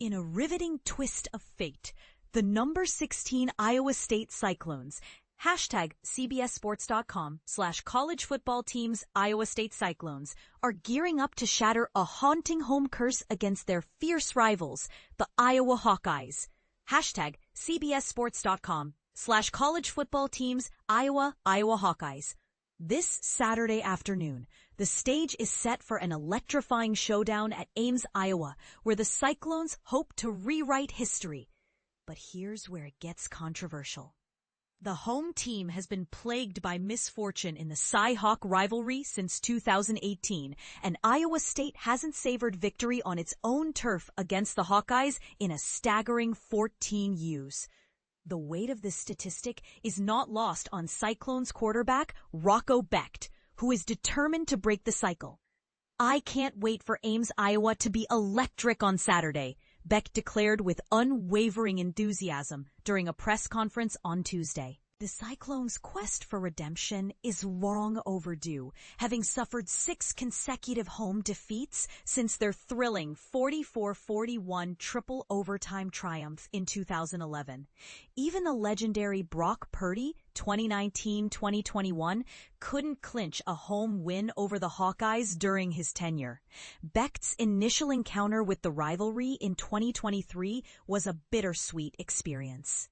In a riveting twist of fate, the number 16 Iowa State Cyclones, hashtag CBSSports.com/college football teams Iowa State Cyclones, are gearing up to shatter a haunting home curse against their fierce rivals, the Iowa Hawkeyes. Hashtag CBSSports.com/college football teams Iowa Hawkeyes. This Saturday afternoon, the stage is set for an electrifying showdown at Ames, Iowa, where the Cyclones hope to rewrite history. But here's where it gets controversial. The home team has been plagued by misfortune in the Cy-Hawk rivalry since 2018, and Iowa State hasn't savored victory on its own turf against the Hawkeyes in a staggering 14 U's. The weight of this statistic is not lost on Cyclones quarterback Rocco Becht, who is determined to break the cycle. "I can't wait for Ames, Iowa to be electric on Saturday," Becht declared with unwavering enthusiasm during a press conference on Tuesday. The Cyclones' quest for redemption is long overdue, having suffered 6 consecutive home defeats since their thrilling 44-41 triple overtime triumph in 2011. Even the legendary Brock Purdy 2019-2021 couldn't clinch a home win over the Hawkeyes during his tenure. Becht's initial encounter with the rivalry in 2023 was a bittersweet experience,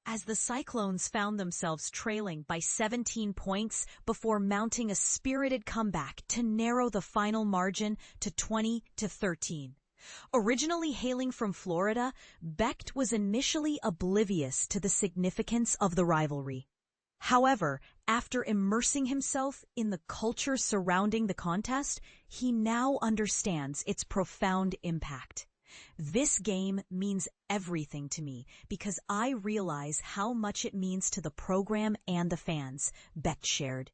as the Cyclones found themselves trailing by 17 points before mounting a spirited comeback to narrow the final margin to 20-13. Originally hailing from Florida, Becht was initially oblivious to the significance of the rivalry. However, after immersing himself in the culture surrounding the contest, he now understands its profound impact. "This game means everything to me because I realize how much it means to the program and the fans," Becht shared.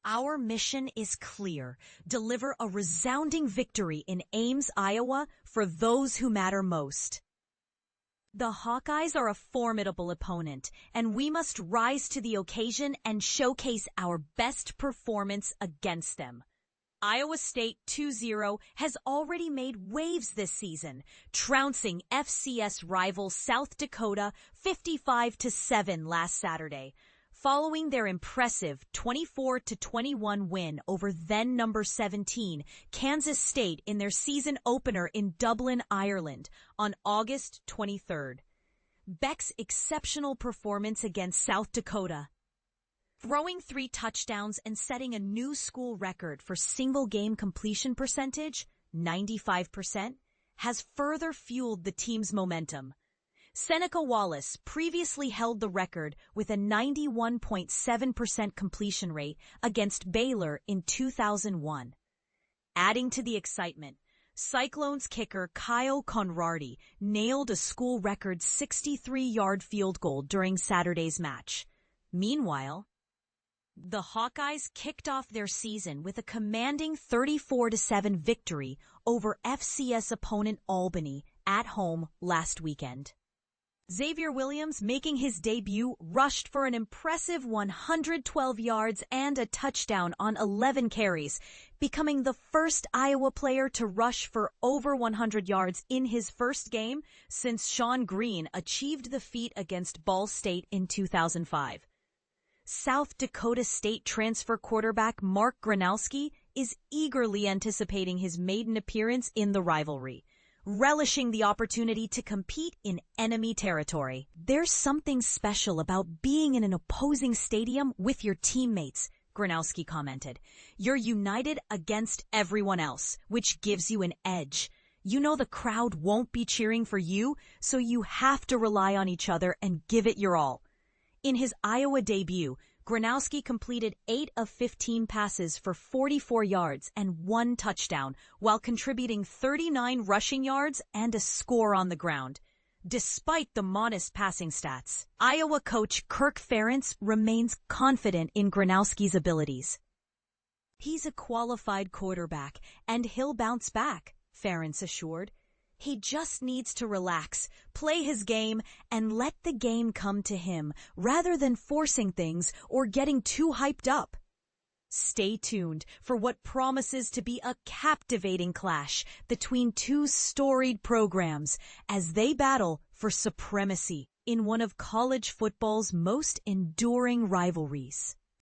"Our mission is clear: deliver a resounding victory in Ames, Iowa for those who matter most. The Hawkeyes are a formidable opponent, and we must rise to the occasion and showcase our best performance against them. Iowa State 2-0 has already made waves this season, trouncing FCS rival South Dakota 55-7 last Saturday, following their impressive 24-21 win over then number 17 Kansas State in their season opener in Dublin, Ireland on August 23rd. Becht's exceptional performance against South Dakota, throwing 3 touchdowns and setting a new school record for single-game completion percentage, 95%, has further fueled the team's momentum. Seneca Wallace previously held the record with a 91.7% completion rate against Baylor in 2001. Adding to the excitement, Cyclones kicker Kyle Conradi nailed a school record 63-yard field goal during Saturday's match. Meanwhile, the Hawkeyes kicked off their season with a commanding 34-7 victory over FCS opponent Albany at home last weekend. Xavier Williams, making his debut, rushed for an impressive 112 yards and a touchdown on 11 carries, becoming the first Iowa player to rush for over 100 yards in his first game since Sean Green achieved the feat against Ball State in 2005. South Dakota State transfer quarterback Mark Gronowski is eagerly anticipating his maiden appearance in the rivalry, relishing the opportunity to compete in enemy territory. "There's something special about being in an opposing stadium with your teammates," Gronowski commented. "You're united against everyone else, which gives you an edge. You know the crowd won't be cheering for you, so you have to rely on each other and give it your all." In his Iowa debut, Gronowski completed 8 of 15 passes for 44 yards and 1 touchdown, while contributing 39 rushing yards and a score on the ground. Despite the modest passing stats, Iowa coach Kirk Ferentz remains confident in Gronowski's abilities. "He's a qualified quarterback, and he'll bounce back," Ferentz assured. "He just needs to relax, play his game, and let the game come to him rather than forcing things or getting too hyped up." Stay tuned for what promises to be a captivating clash between two storied programs as they battle for supremacy in one of college football's most enduring rivalries.